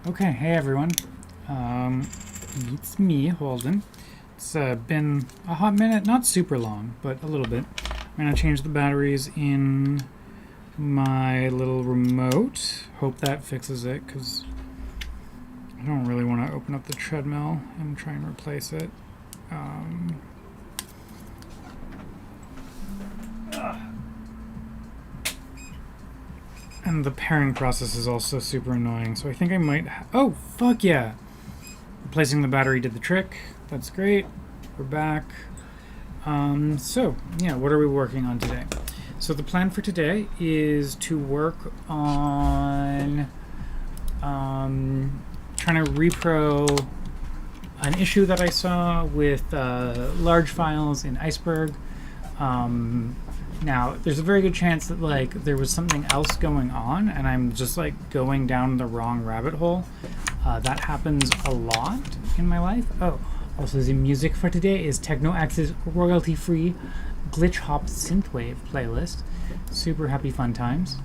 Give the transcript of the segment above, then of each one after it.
Okay, hey everyone. It's me, Holden. It's been a hot minute, not super long, but a little bit. I'm gonna change the batteries in my little remote. Hope that fixes it, because I don't really want to open up the treadmill and try and replace it. And the pairing process is also super annoying, so I think I might... oh, fuck yeah! Replacing the battery did the trick. That's great. We're back. So, yeah, what are we working on today? So the plan for today is to work on trying to repro an issue that I saw with large files in Iceberg. Now, there's a very good chance that there was something else going on and I'm just going down the wrong rabbit hole. That happens a lot in my life. Oh, also the music for today is Techno X's royalty-free glitch hop synthwave playlist. Super happy fun times.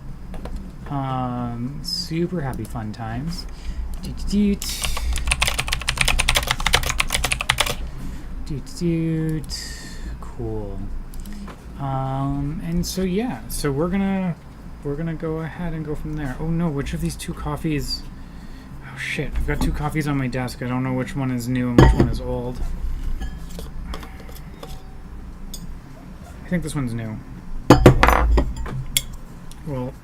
Super happy fun times. Cool. And so yeah, so we're gonna go ahead and go from there. Oh no, which of these two coffees? Oh shit, I've got two coffees on my desk. I don't know which one is new and which one is old. I think this one's new. Well,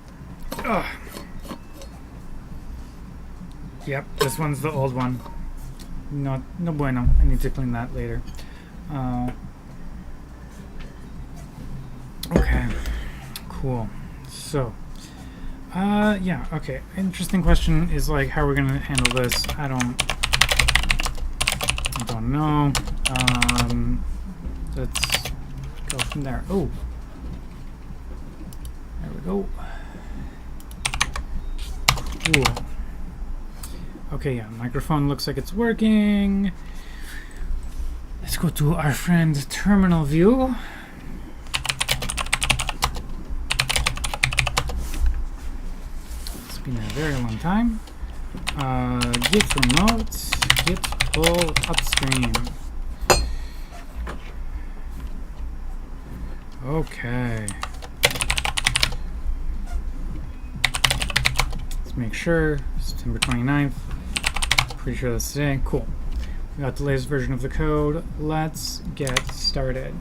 yep, this one's the old one. No bueno. I need to clean that later. Okay, cool. So, yeah, okay. Interesting question is how are we gonna handle this? I don't know. Let's go from there. Oh, there we go. Cool. Okay, yeah, microphone looks like it's working. Let's go to our friend terminal view. It's been a very long time. Git remote, git pull upstream. Okay. Let's make sure. September 29th. Pretty sure that's today. Cool. We got the latest version of the code. Let's get started.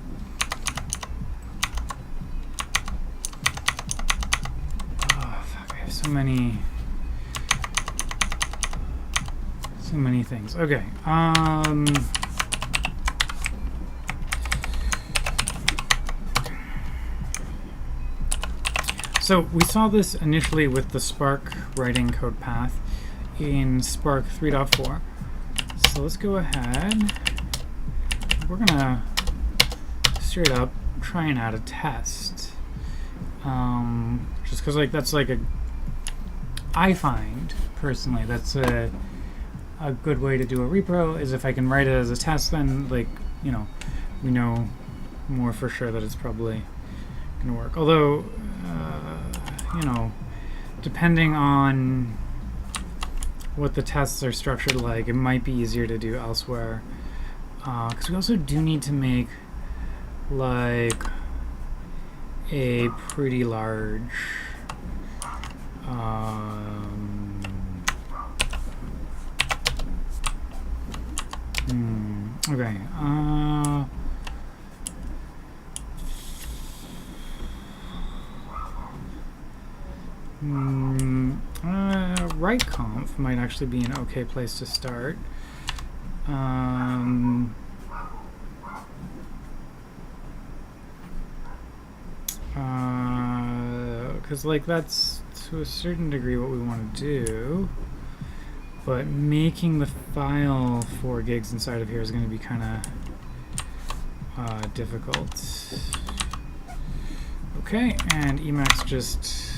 Oh, fuck. I have so many things. Okay. So we saw this initially with the Spark writing code path in Spark 3.4. So let's go ahead. We're gonna straight up try and add a test. Just because that's I find personally that's a good way to do a repro is if I can write it as a test, then we know more for sure that it's probably gonna work. Although depending on what the tests are structured it might be easier to do elsewhere. Because we also do need to make a pretty large okay. Right conf might actually be an okay place to start. Because that's to a certain degree what we want to do, but making the file 4 gigs inside of here is going to be kind of difficult. Okay, and Emacs just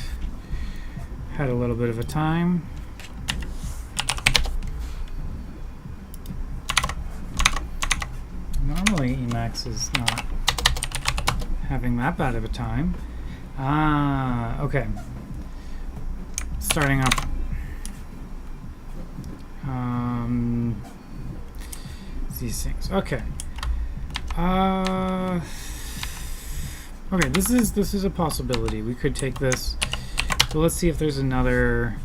had a little bit of a time. Normally Emacs is not having that bad of a time. Ah, okay. Starting up. These things. Okay. Okay, this is a possibility. We could take this. So let's see if there's another.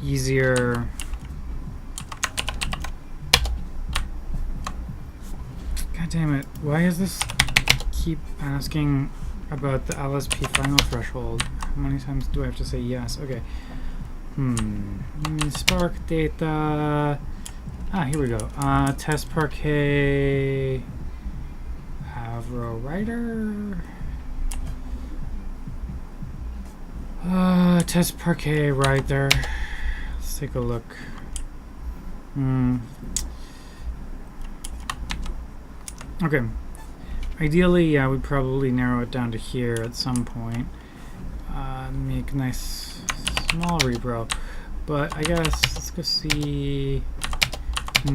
Easier. God damn it. Why does this keep asking about the LSP final threshold? How many times do I have to say yes? Okay. Spark data. Ah, here we go. Test parquet. Avro writer. Test parquet right there. Let's take a look. Okay. Ideally, yeah, we'd probably narrow it down to here at some point. Make a nice small repro. But I guess let's go see. I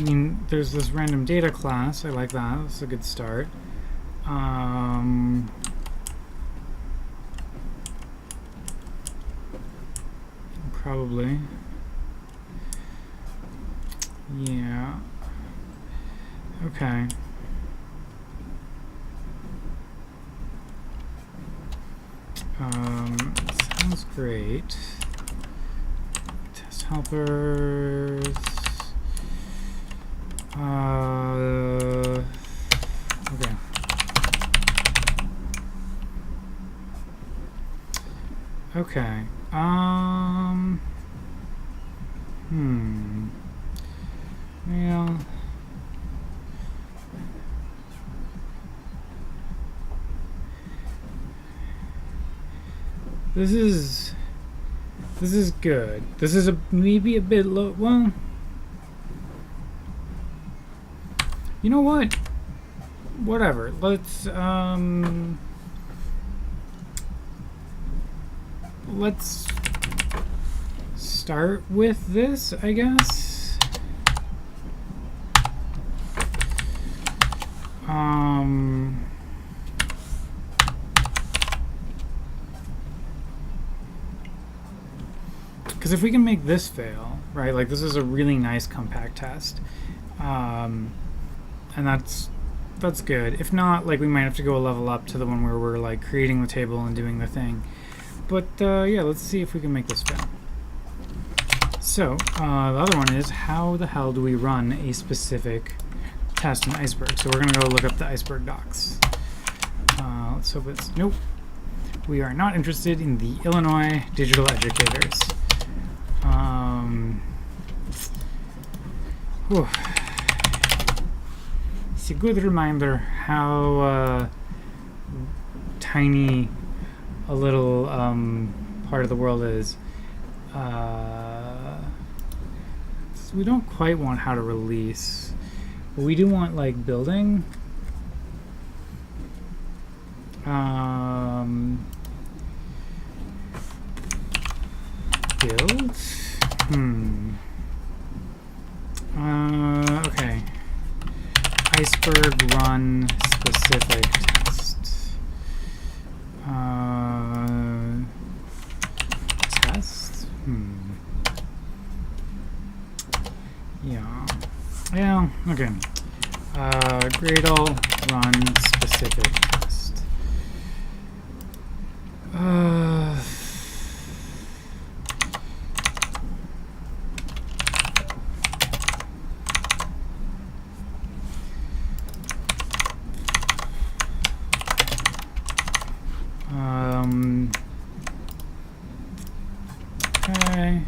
mean, there's this random data class. I like that. That's a good start. Probably. Yeah. Okay. Sounds great. Test helpers. Okay. Okay. Well. This is good. This is maybe a bit low. Well, you know what? Whatever. Let's start with this, I guess. Because if we can make this fail, right? Like this is a really nice compact test, and that's good. If not, like we might have to go a level up to the one where we're like creating the table and doing the thing. But yeah, let's see if we can make this fail. So the other one is, how the hell do we run a specific test in Iceberg? So we're gonna go look up the Iceberg docs. Let's hope it's nope. We are not interested in the Illinois digital educators. It's a good reminder how tiny a little part of the world is. So we don't quite want how to release, but we do want like building. Build. Okay. Iceberg run specific test. Test. Yeah. Yeah. Okay. Gradle run specific test. Okay.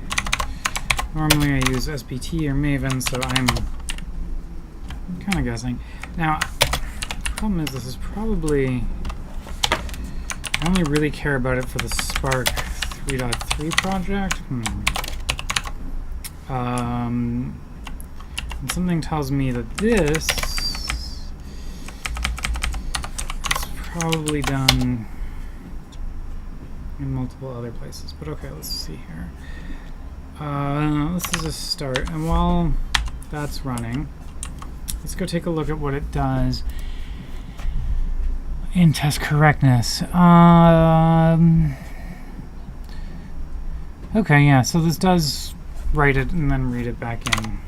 Normally I use SPT or Maven, so I'm kind of guessing. Now, the problem is this is probably, I only really care about it for the Spark 3.3 project. And something tells me that this is probably done in multiple other places. But okay, let's see here. This is a start, and while that's running, let's go take a look at what it does in test correctness. Okay, yeah, so this does write it and then read it back in.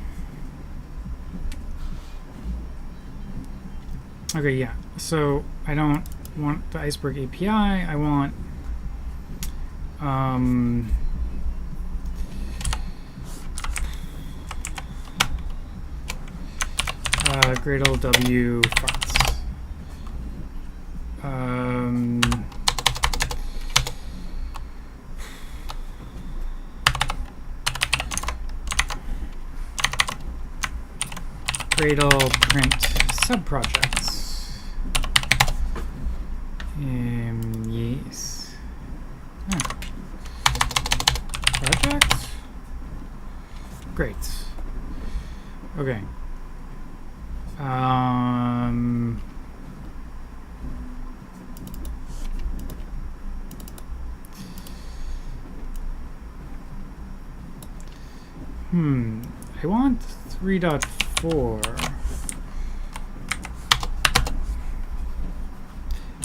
Okay, yeah, so I don't want the Iceberg API, I want Gradle W farts. Gradle print subprojects. Yes. Projects? Great. Okay. I want 3.4.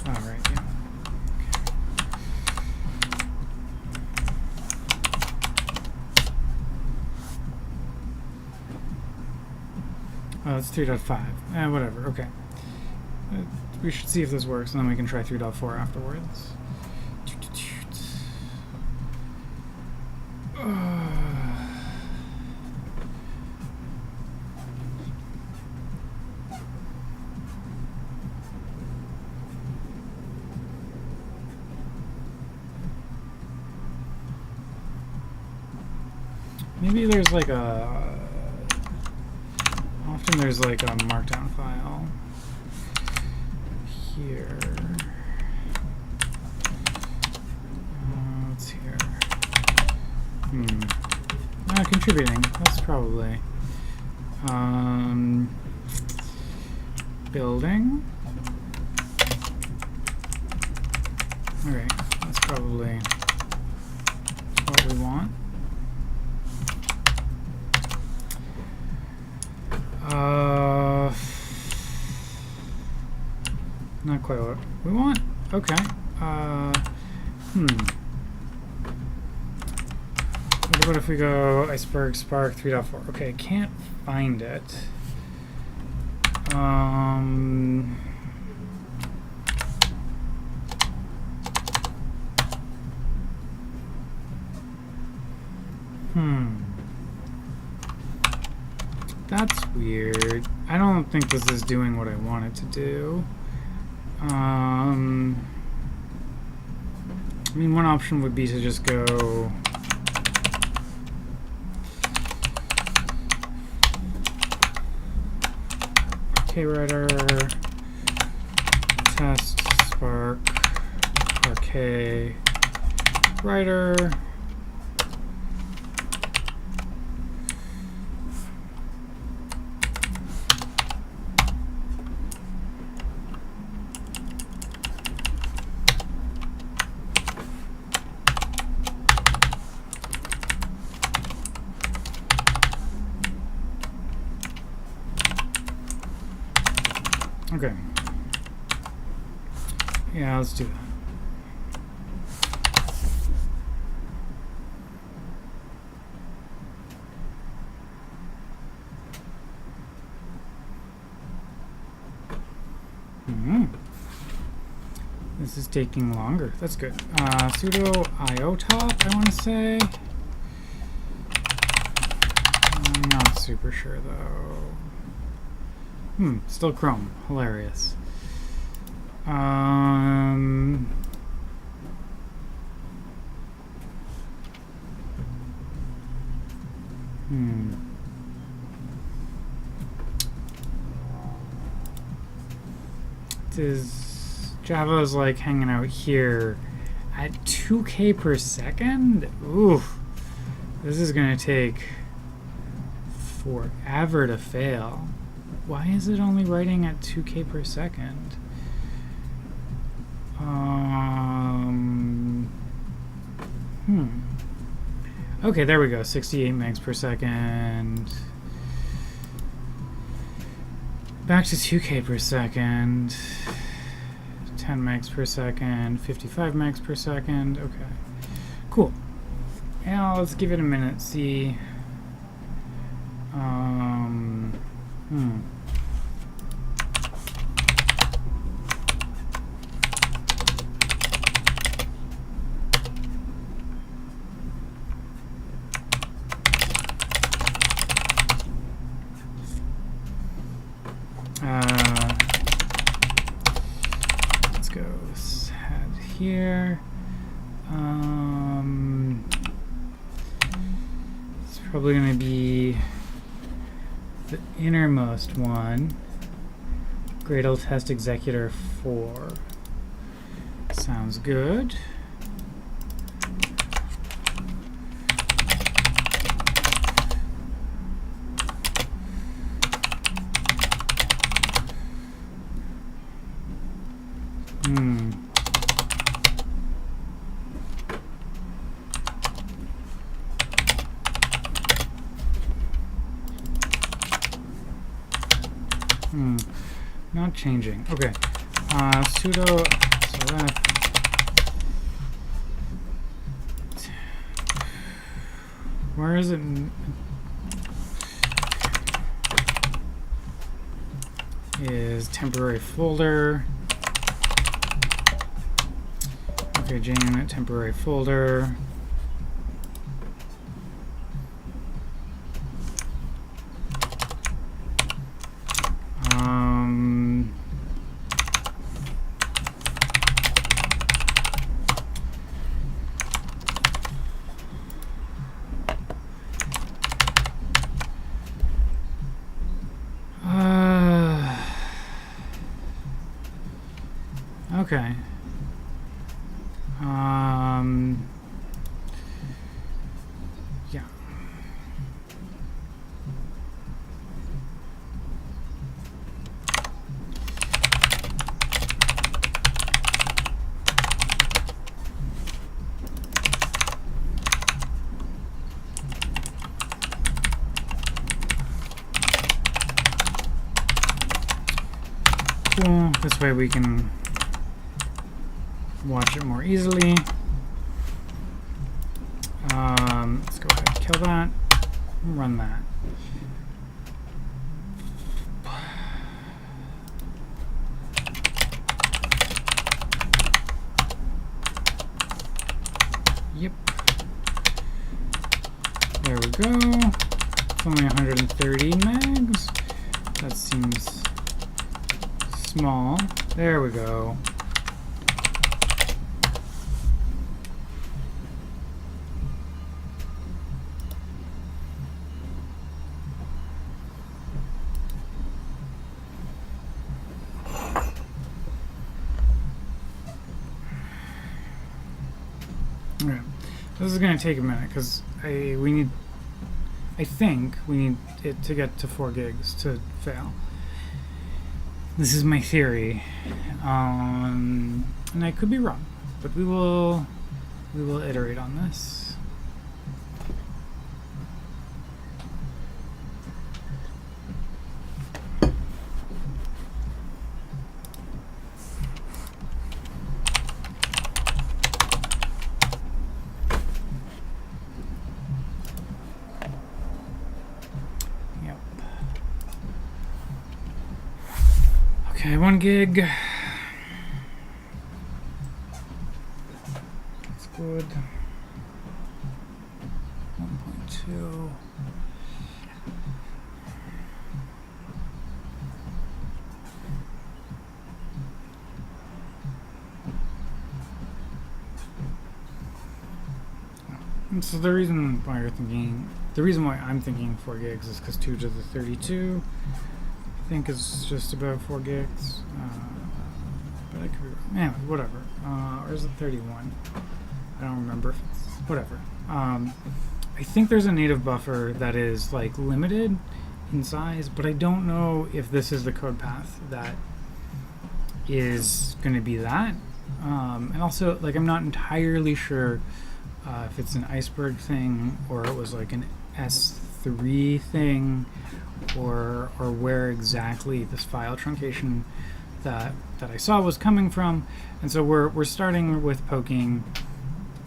All right, yeah. Oh, it's 3.5. Whatever, okay. We should see if this works, and then we can try 3.4 afterwards. Maybe there's like a... Often there's like a markdown file here. What's here? Contributing. That's probably... building. Alright, that's probably what we want. Not quite what we want. Okay. What if we go Iceberg Spark 3.4? Okay, I can't find it. That's weird. I don't think this is doing what I want it to do. I mean, one option would be to just go kwriter test spark rk writer. Okay. Yeah, let's do that. This is taking longer. That's good. Sudo iotop, I want to say. I'm not super sure though. Still Chrome. Hilarious. Java is like hanging out here at 2K per second? Oof. This is gonna take forever to fail. Why is it only writing at 2K per second? Okay, there we go. 68 megs per second. Back to 2K per second. 10 megs per second. 55 megs per second. Okay. Cool. Now let's give it a minute. See. Let's go head here. It's probably going to be the innermost one. Gradle test executor 4. Sounds good. Not changing. Okay. Sudo select where is it? Is temporary folder. Okay, JUnit temporary folder. Okay. Yeah. Cool. This way we can watch it more easily. Let's go ahead and kill that. Run that. Yep. There we go. It's only 130 megs. That seems small. There we go. Okay. This is going to take a minute because I think we need it to get to 4 gigs to fail. This is my theory, and I could be wrong, but we will iterate on this. Okay, 1 gig. That's good. 1.2. And so the reason why I'm thinking 4 gigs is because 2 to the 32. I think it's just about 4 gigs, but I could be wrong. Anyway, whatever. Or is it 31? I don't remember if it's whatever. I I think there's a native buffer that is like limited in size, but I don't know if this is the code path that is going to be that. And also, like, I'm not entirely sure if it's an Iceberg thing or it was like an S3 thing, or where exactly this file truncation that I saw was coming from. And so we're starting with poking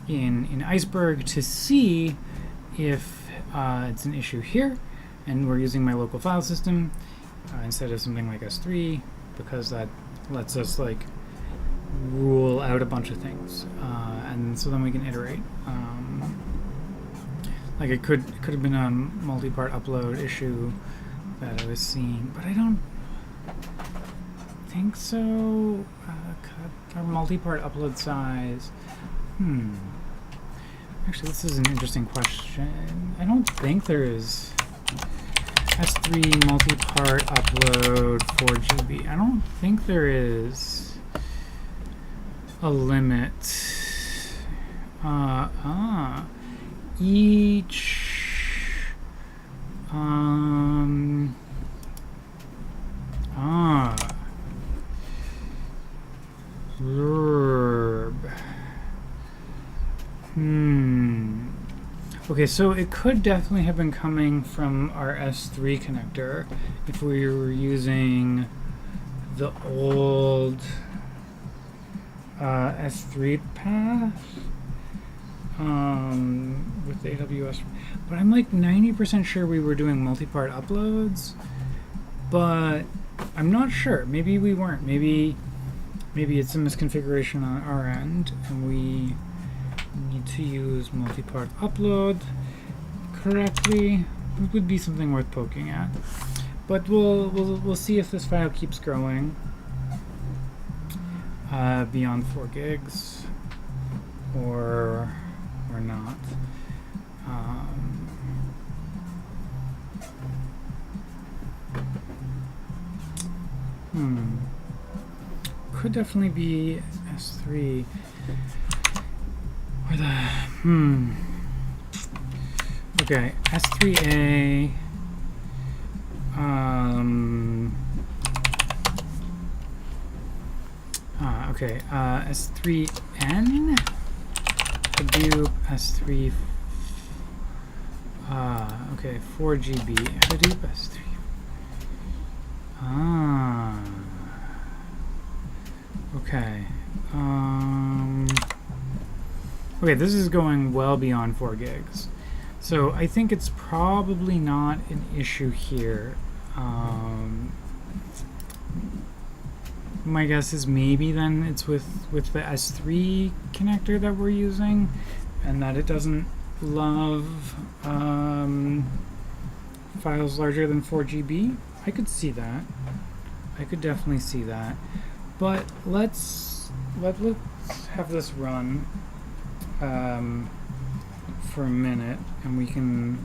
in Iceberg to see if it's an issue here, and we're using my local file system instead of something like S3, because that lets us like rule out a bunch of things, and so then we can iterate. Like it could have been a multi-part upload issue that I was seeing, but I don't think so. Cut our multi-part upload size. Actually, this is an interesting question. I don't think there is S3 multi-part upload 4GB. I don't think there is a limit. Each verb. Okay, so it could definitely have been coming from our S3 connector if we were using the old S3 path with the AWS. But I'm like 90% sure we were doing multi-part uploads, but I'm not sure. Maybe we weren't. Maybe it's a misconfiguration on our end, and we need to use multi-part upload correctly. It would be something worth poking at. But we'll see if this file keeps growing beyond 4 gigs or not. Could definitely be S3 or the okay, S3A okay, S3N Hadoop S3 okay, 4GB Hadoop S3 okay. Okay, this is going well beyond 4 gigs. So I think it's probably not an issue here. My guess is maybe then it's with the S3 connector that we're using, and that it doesn't love files larger than 4GB. I could see that. I could definitely see that. But let's have this run for a minute, and we can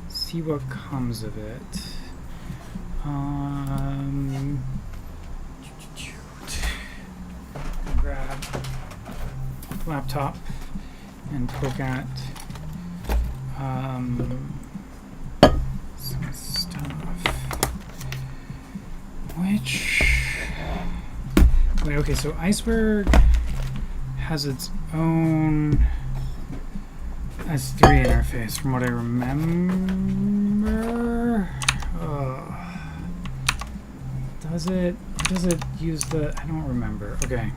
see what comes of it. Grab laptop and poke at some stuff. Wait, okay, so Iceberg has its own S3 interface from what I remember. Does it use the, I don't remember. Okay.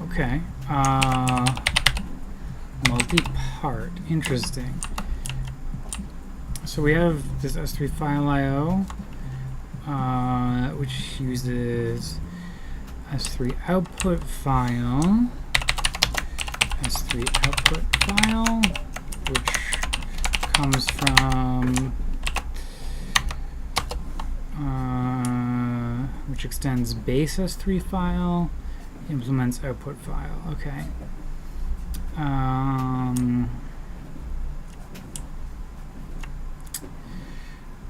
Okay. Multi-part. Interesting. So we have this S3 file IO, which uses S3 output file, S3 output file, which comes from, which extends base S3 file, implements output file. Okay.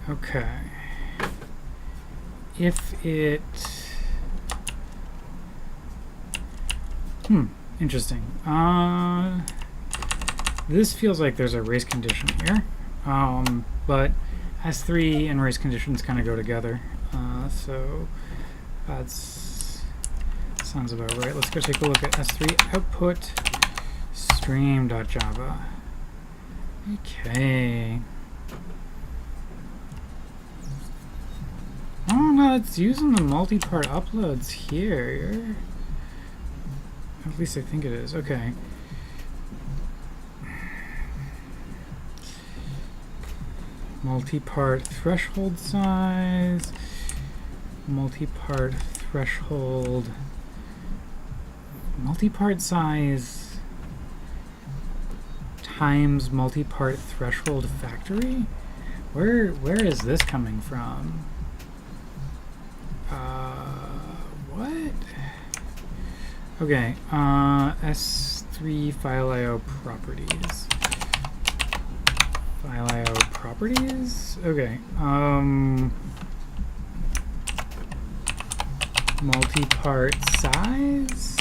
Okay. If it Interesting. This feels like there's a race condition here, but S3 and race conditions kind of go together, so that's sounds about right. Let's go take a look at S3 output stream.java. Okay. Oh no, it's using the multi-part uploads here. At least I think it is. Okay. Multi-part threshold size. Multi-part threshold. Multi-part size times multi-part threshold factory? Where is this coming from? What? Okay, S3 file IO properties. File IO properties? Okay, multi-part size?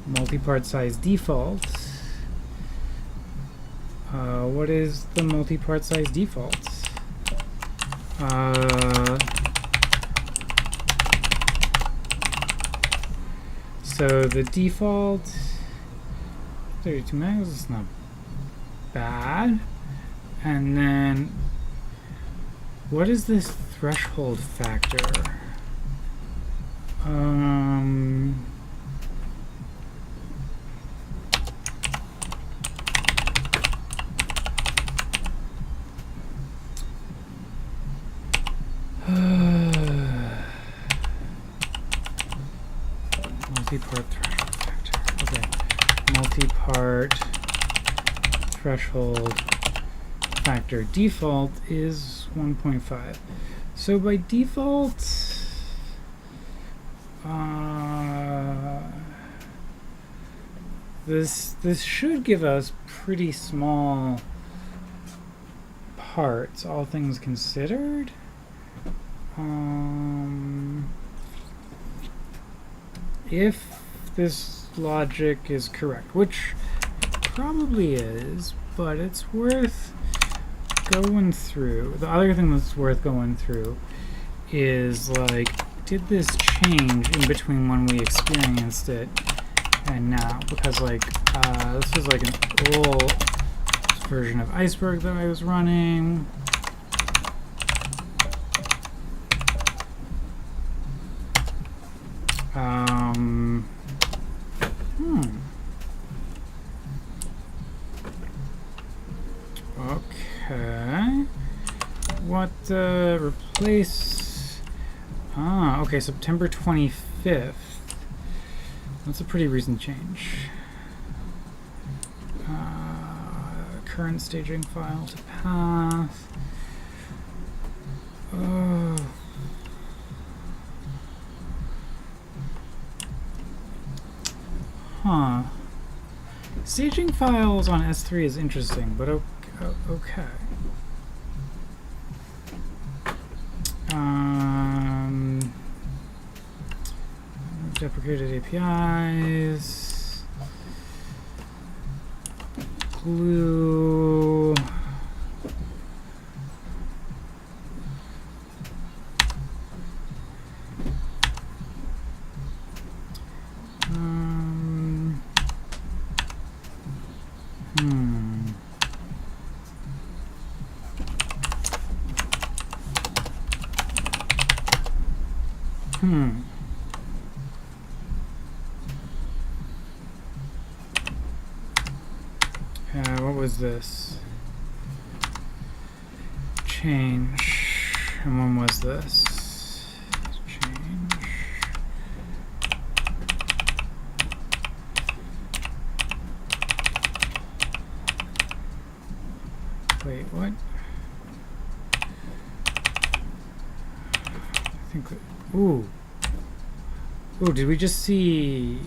Multi-part size default. What is the multi-part size default? So the default 32 megs is not bad. And then what is this threshold factor? Multi-part threshold factor. Okay. Multi-part threshold factor default is 1.5. So by default, this should give us pretty small parts, all things considered. If this logic is correct, which probably is, but it's worth going through. The other thing that's worth going through is, like, did this change in between when we experienced it and now? Because, like, this is like an old version of Iceberg that I was running. Okay. What, replace... okay, September 25th. That's a pretty recent change. Current staging file to path. Staging files on S3 is interesting, but okay. Deprecated APIs. Glue. What was this? Change. And when was this? Change. Wait, what? I think. Ooh. Ooh, did we just see?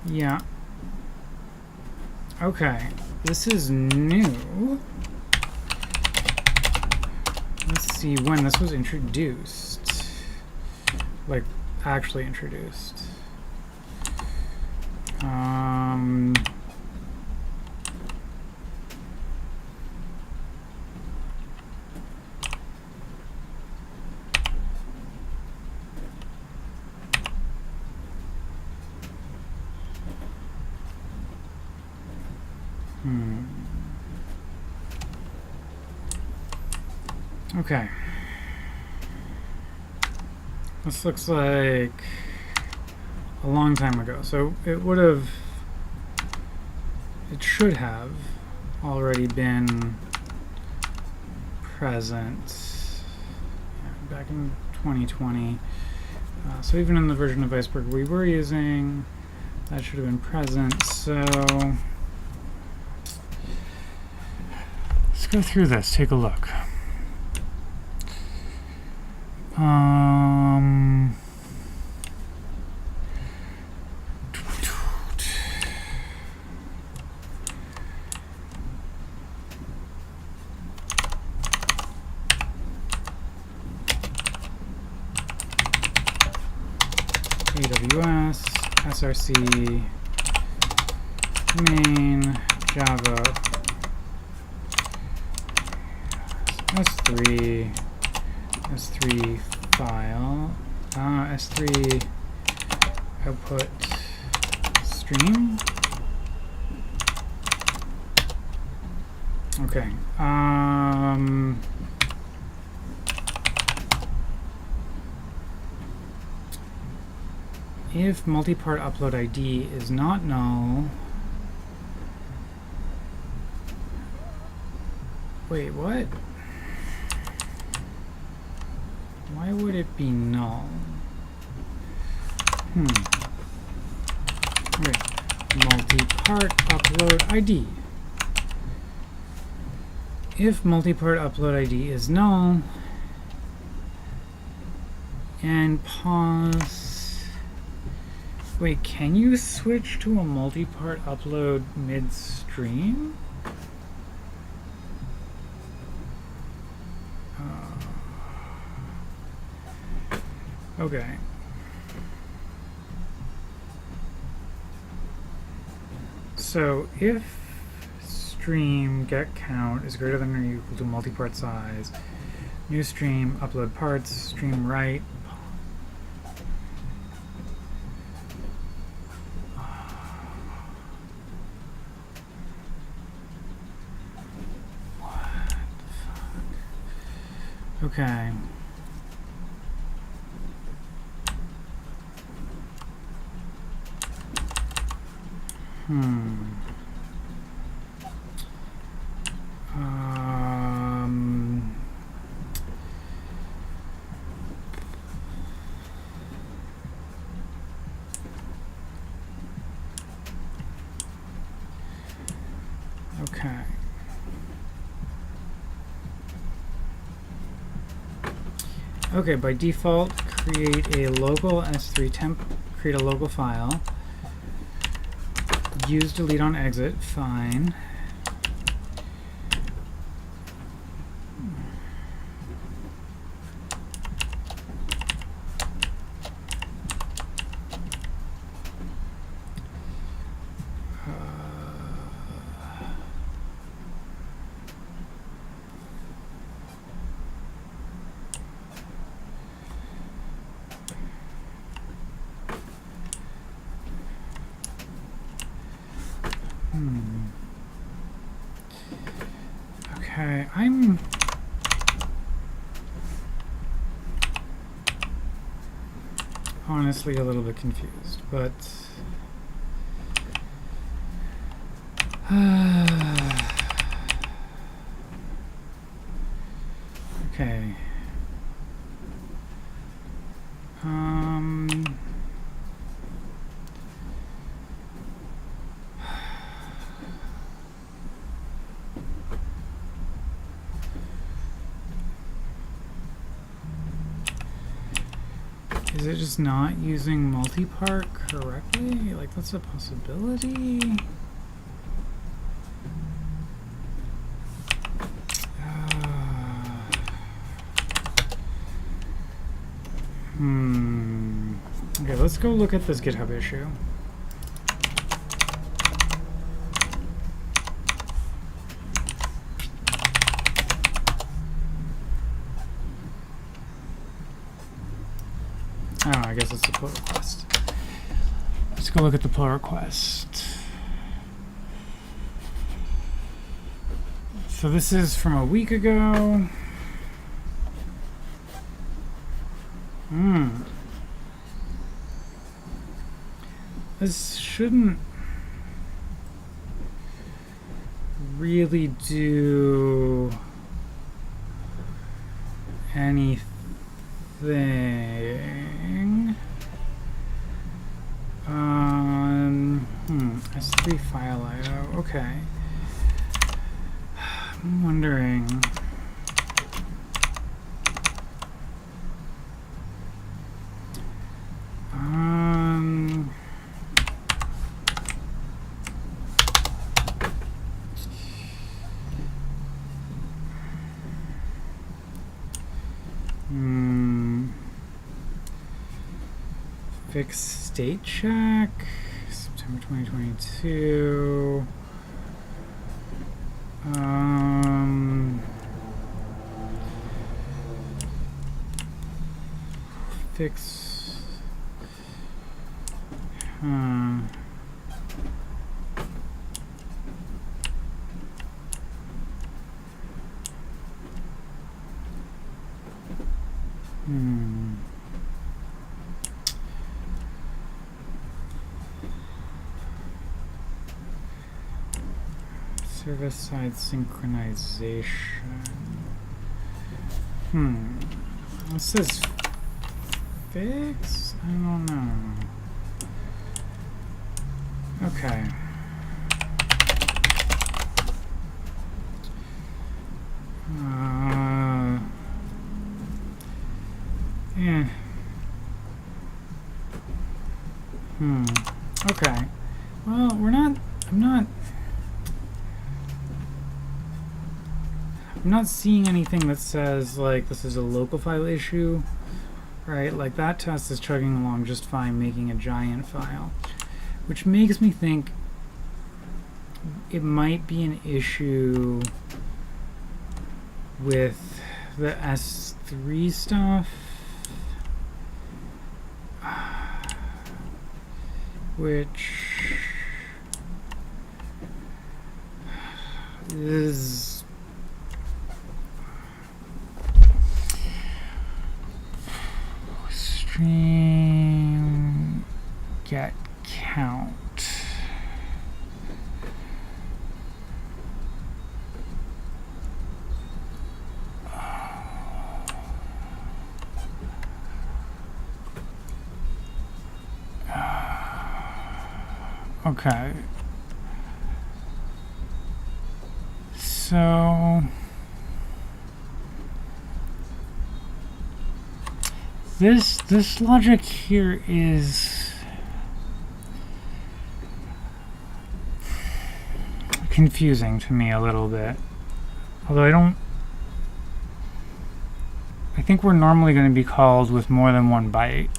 Yeah. Okay. This is new. Let's see when this was introduced. Like, actually introduced. Okay. This looks like a long time ago. So it should have already been present back in 2020. So even in the version of Iceberg we were using, that should have been present. So let's go through this, take a look. AWS, SRC, main, Java, S3 file, S3 output stream. Okay. If multi-part upload ID is not null, wait, what? Why would it be null? Okay. Multi-part upload ID. If multi-part upload ID is null, and pause. Wait, can you switch to a multi-part upload midstream? Okay. So if stream get count is greater than or equal to multi-part size, new stream upload parts, stream write. Okay. Okay. Okay, by default, create a local S3 temp, create a local file. Use delete on exit, fine. Okay, I'm honestly a little bit confused, but okay. Is it just not using multi-part correctly? Like, that's a possibility. Okay, let's go look at this GitHub issue. Oh, I guess it's the pull request. Let's go look at the pull request. So this is from a week ago. This shouldn't really do anything. S3 file IO. Okay. I'm wondering. Fix state check, September 2022. Fix. Server-side synchronization. It says fix? I don't know. Okay. Yeah. Okay. Well, I'm not seeing anything that says, like, this is a local file issue, right? Like, that test is chugging along just fine, making a giant file, which makes me think it might be an issue with the S3 stuff, which is stream get count. Okay. So this logic here is confusing to me a little bit. Although I think we're normally going to be called with more than one byte.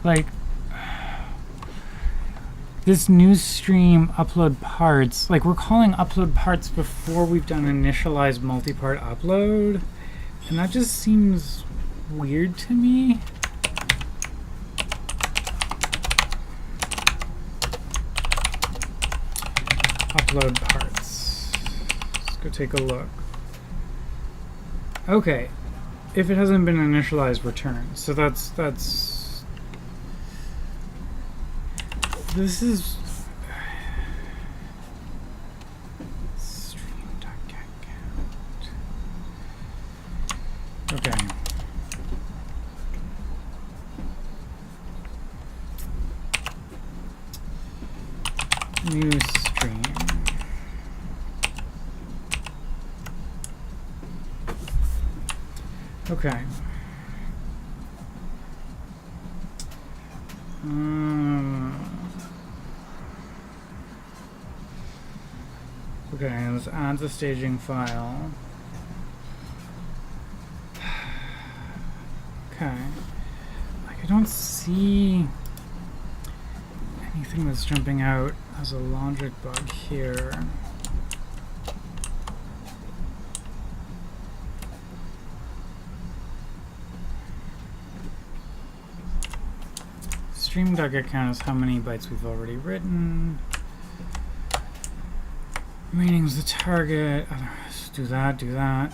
Like, this news stream upload parts, like, we're calling upload parts before we've done initialize multi-part upload, and that just seems weird to me. Upload parts. Let's go take a look. Okay, if it hasn't been initialized, return. So that's this is stream.getCount. Okay. New stream. Okay. Okay, let's add the staging file. Okay. Like, I don't see anything that's jumping out as a logic bug here. Stream target count is how many bytes we've already written. Meaning's the target. Otherwise, do that, do that.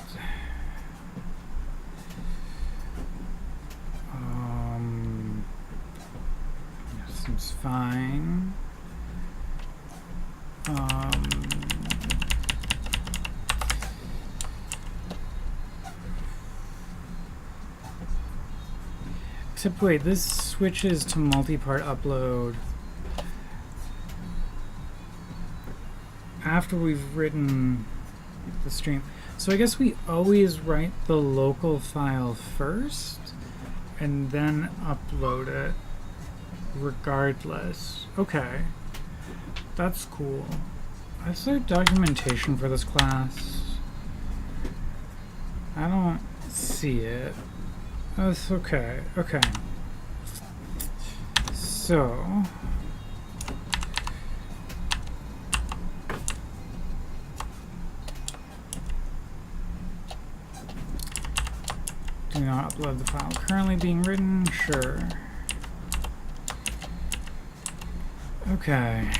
Seems fine. Except wait, this switches to multi-part upload after we've written the stream. So I guess we always write the local file first and then upload it regardless. Okay. That's cool. Is there documentation for this class? I don't see it. That's okay. Okay. So do not upload the file currently being written? Sure. Okay.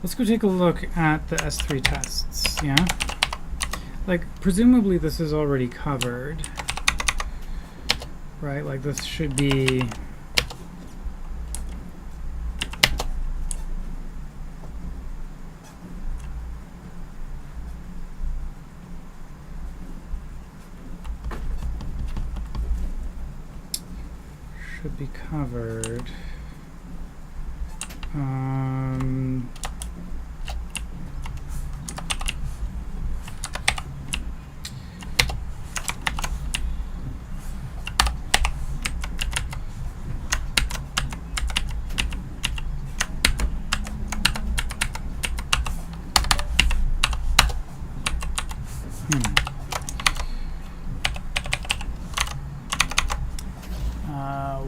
Let's go take a look at the S3 tests, yeah? Like, presumably this is already covered, right? Like, this should be... should be covered.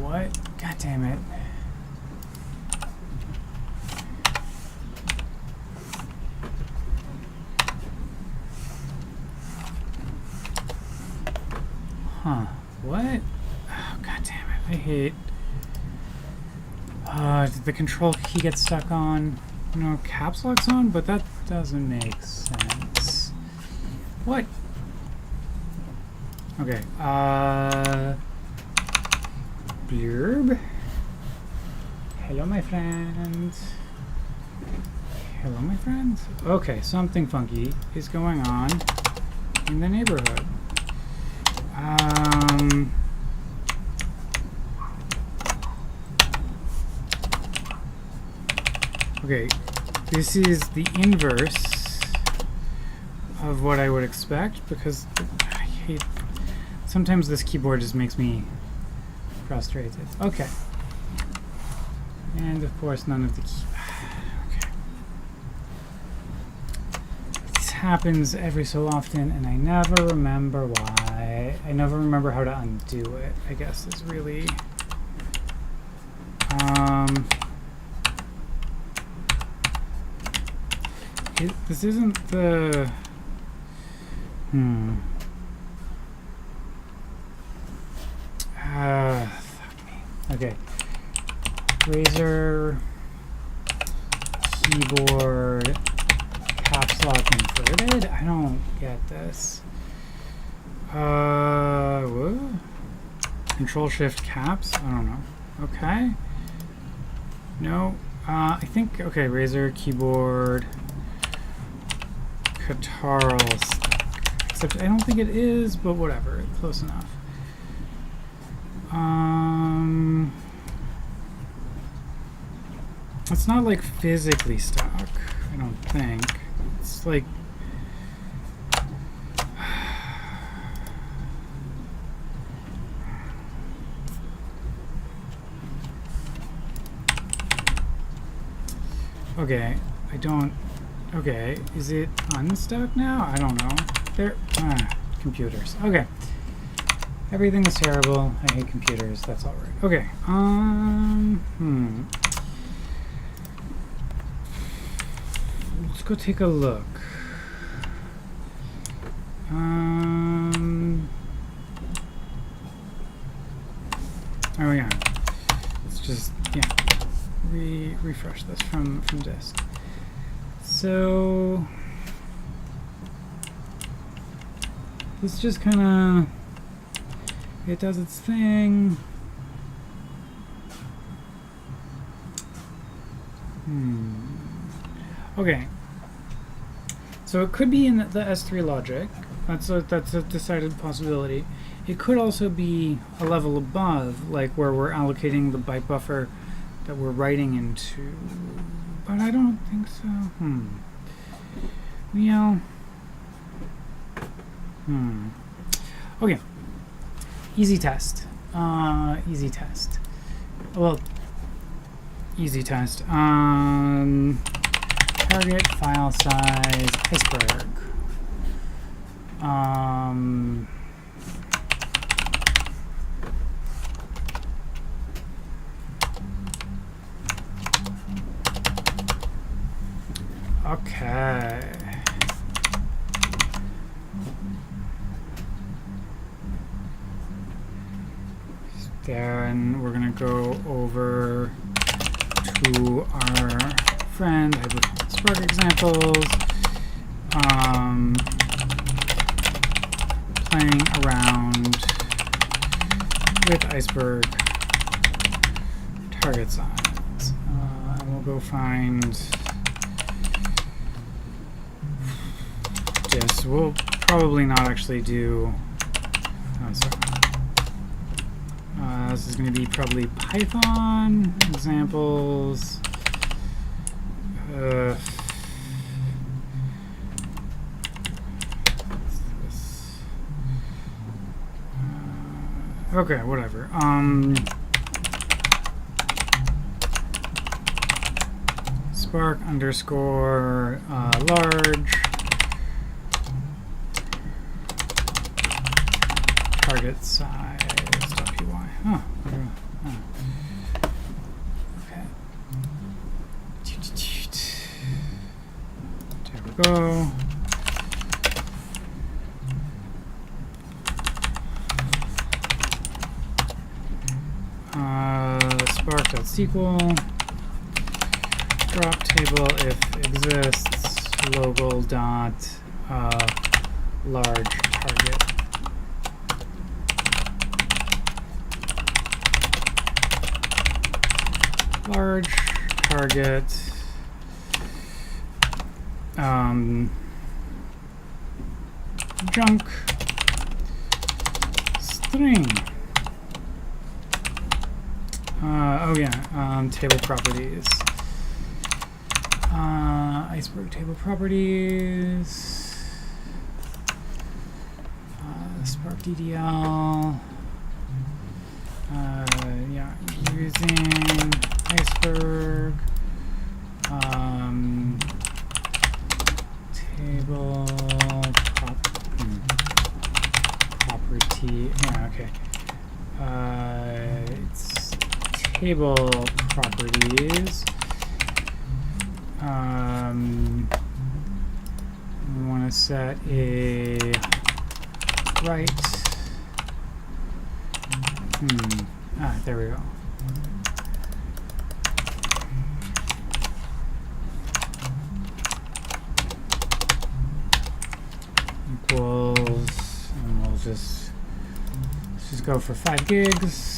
What? God damn it. Huh. What? Oh, God damn it. I hate... did the control key get stuck on? No, caps lock's on, but that doesn't make sense. What? Okay, blurb. Hello, my friends. Hello, my friends. Okay, something funky is going on in the neighborhood. Okay, this is the inverse of what I would expect because I hate... Sometimes this keyboard just makes me frustrated. Okay. And of course none of the key... Okay. This happens every so often and I never remember why. I never remember how to undo it, I guess is really... this isn't the... Fuck me. Okay. Razer keyboard caps lock inverted? I don't get this. What? Control Shift caps? I don't know. Okay. No. I think, okay, Razer keyboard catarrhal stuck. Except I don't think it is, but whatever. Close enough. It's not like physically stuck, I don't think. It's like okay, I don't. Okay, is it unstuck now? I don't know. There. Computers. Okay. Everything is terrible. I hate computers. That's all right. Okay. Let's go take a look. Oh yeah. Let's just refresh this from disk. So this just kind of it does its thing. Okay. So it could be in the S3 logic. That's a decided possibility. It could also be a level above, like where we're allocating the byte buffer that we're writing into. But I don't think so. Yeah. Okay. Easy test. Easy test. Well, easy test. Target file size Iceberg. Okay. Then we're going to go over to our friend Iceberg examples. Playing around with Iceberg target size. And we'll go find this. We'll probably not actually do. This is going to be probably Python examples. Okay, whatever. Spark underscore large target size. Oh, okay. There we go. Spark.sql. Drop table if exists. Local dot large target. Large target junk string. Table properties. Iceberg table properties. Spark DDL. Using Iceberg table property. It's table properties. We want to set a right. There we go. Equals, and we'll let's just go for 5 gigs.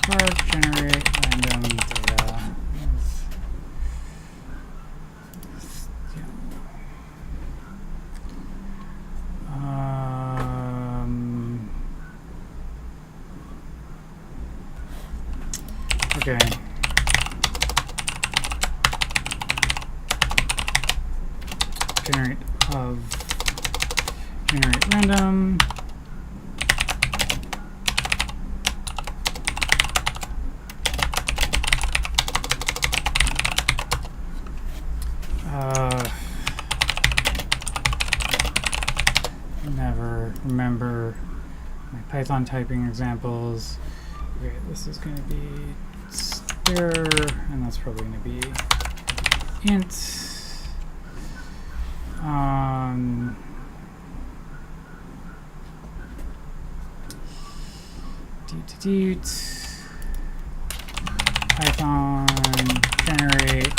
Spark generate random data. Okay. Generate random. Never remember my Python typing examples. Okay, this is going to be stir, and that's probably going to be int. Python generate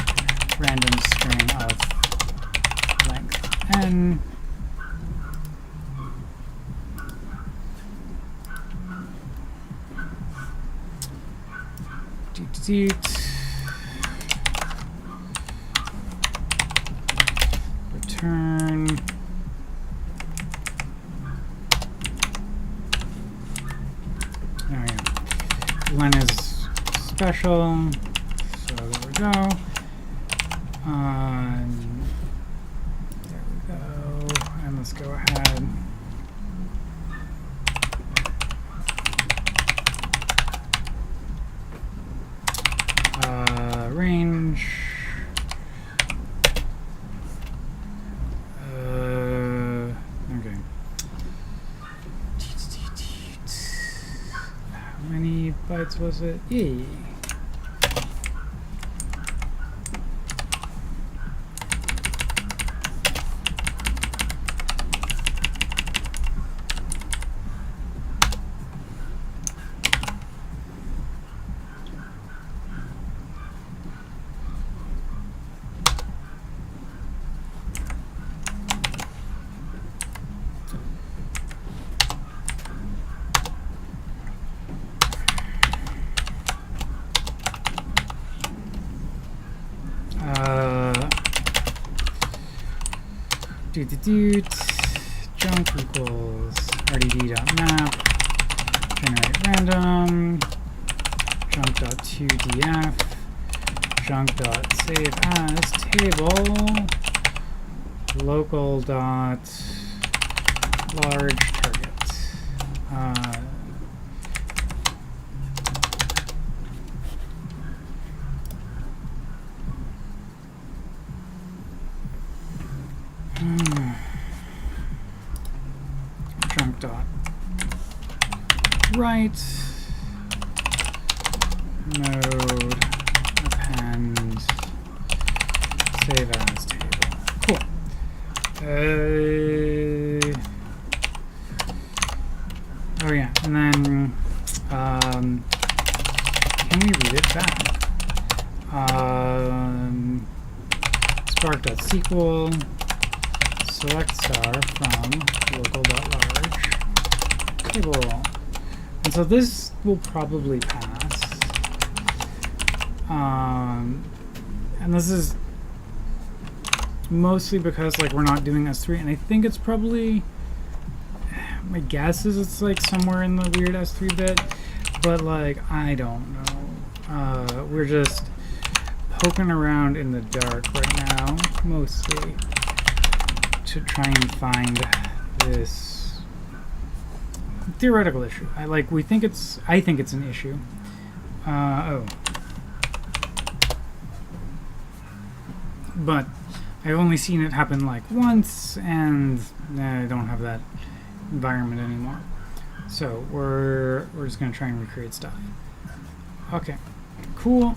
random string of length n. Return len is special, so there we go. There we go, and let's go ahead. Range. Okay. How many bytes was it? Yay. Junk equals rdd.map, generate random, junk.2df, junk.save as table, local.large target. Junk dot write node append save as table. Cool. Oh yeah, and then can we read it back? Spark.sql select star from local.large table. And so this will probably pass. And this is mostly because like we're not doing S3, and I think it's probably, my guess is it's like somewhere in the weird S3 bit, but like I don't know. We're just poking around in the dark right now, mostly, to try and find this theoretical issue. I think it's an issue. But I've only seen it happen like once, and I don't have that environment anymore. So we're just gonna try and recreate stuff. Okay, cool.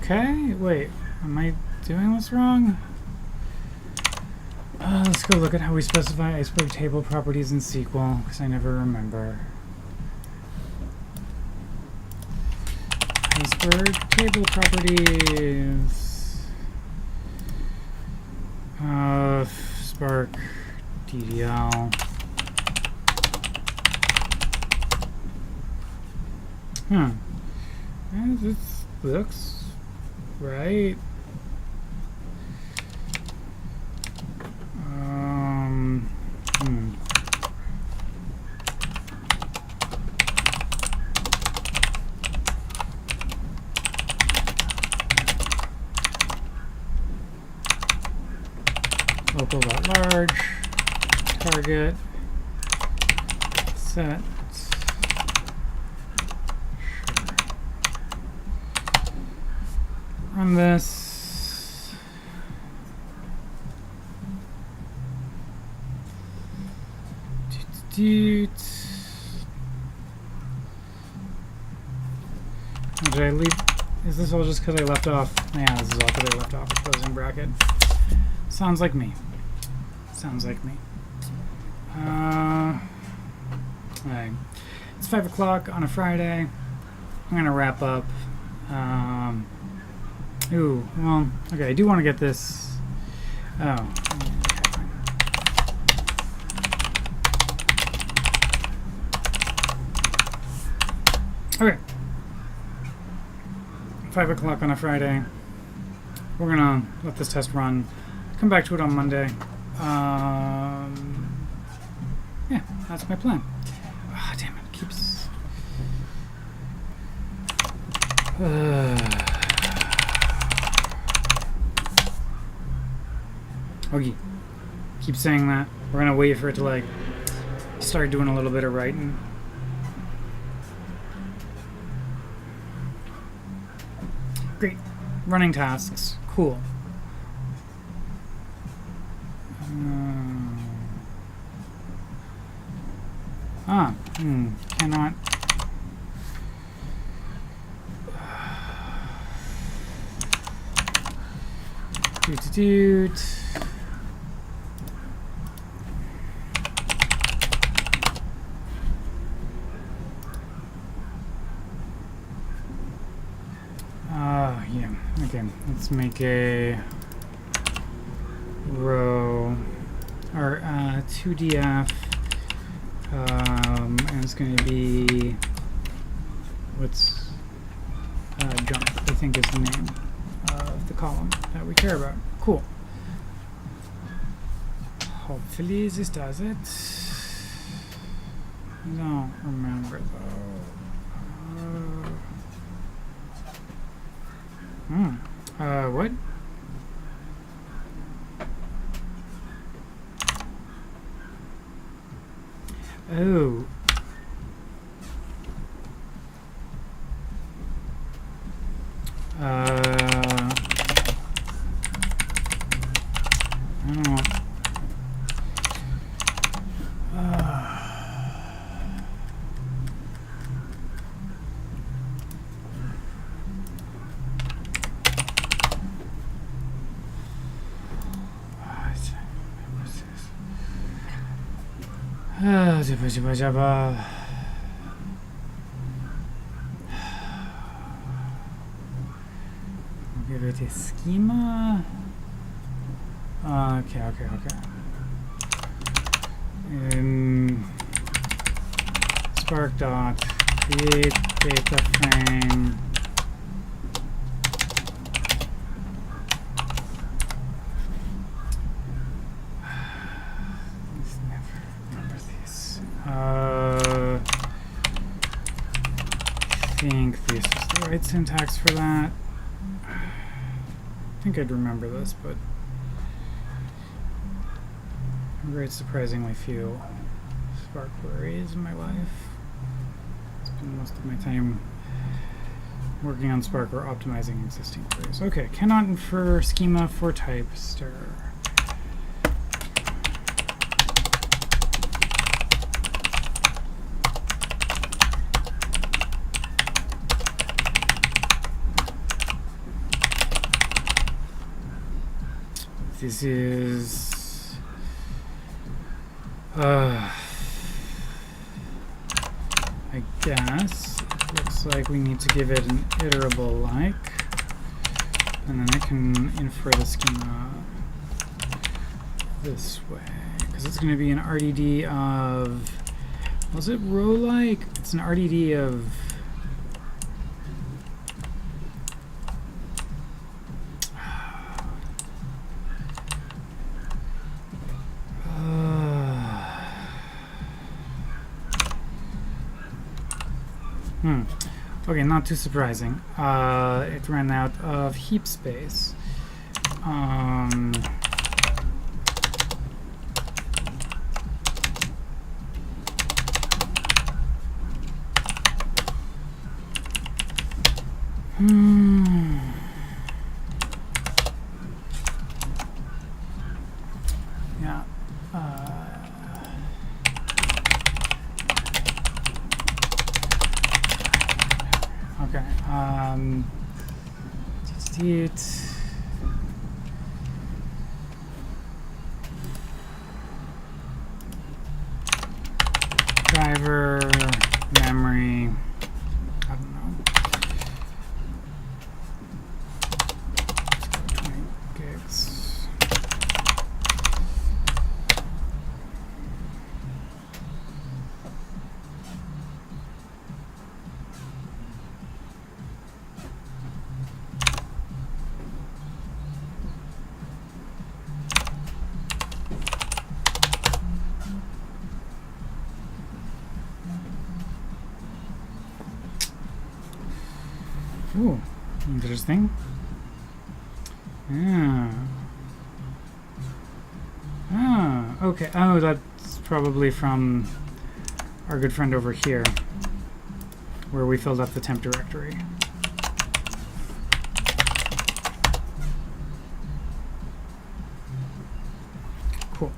Okay, wait, am I doing this wrong? Let's go look at how we specify Iceberg table properties in SQL, because I never remember. Iceberg table properties. Spark DDL. This looks right. Local.large, target, set. Run this. Did I leave? Is this all just because I left off? Yeah, this is all because I left off the closing bracket. Sounds like me. Sounds like me. Alright. It's 5 o'clock on a Friday. I'm gonna wrap up. Well, okay, I do want to get this. Oh. Okay. 5 o'clock on a Friday. We're gonna let this test run. Come back to it on Monday. Yeah, that's my plan. Ah, damn it, keeps. Okay, keep saying that. We're gonna wait for it to like start doing a little bit of writing. Great, running tasks, cool. Cannot. Doot. Yeah. Okay. Let's make a row or 2df. And it's going to be what's jump, I think is the name of the column that we care about. Cool. Hopefully this does it. I don't remember though. What? Oh. I don't know. Jabba. Give it a schema. Okay. Spark dot create data frame. I think this is the right syntax for that. I think I'd remember this, but I write surprisingly few Spark queries in my life. I spend most of my time working on Spark or optimizing existing queries. Okay, cannot infer schema for type stir. This is... I guess it looks like we need to give it an iterable like, and then I can infer the schema this way, because it's going to be an RDD of, was it row like? It's an RDD of okay, not too surprising. It ran out of heap space. Yeah. Okay. Driver, memory, I don't know. Let's go 20 gigs. Ooh, interesting. Yeah. Ah, okay. Oh, that's probably from our good friend over here, where we filled up the temp directory. Cool.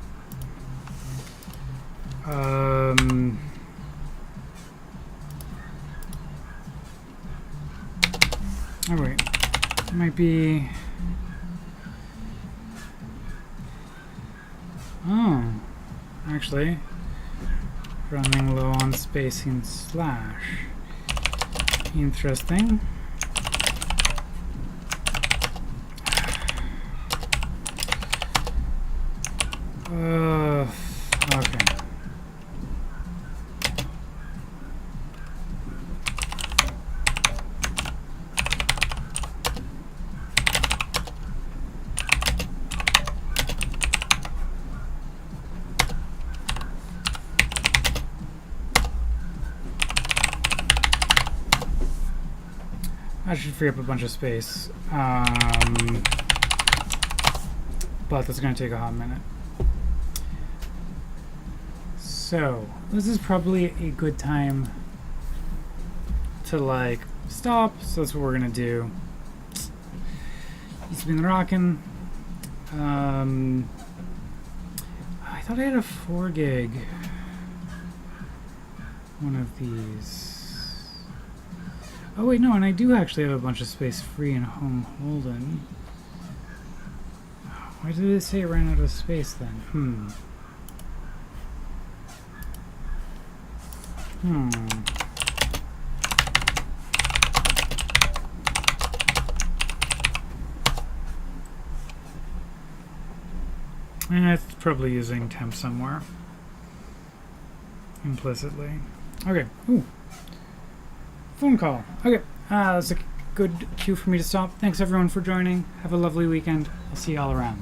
Oh wait, it might be. Oh, actually, running low on spacing slash. Interesting. Okay. I should free up a bunch of space, but that's going to take a hot minute. So this is probably a good time to like stop. So that's what we're going to do. He's been rocking. I thought I had a 4 gig. One of these. Oh wait, no, and I do actually have a bunch of space free in home Holden. Why did it say it ran out of space then? It's probably using temp somewhere. Implicitly. Okay. Ooh. Phone call. Okay. That's a good cue for me to stop. Thanks everyone for joining. Have a lovely weekend. I'll see you all around.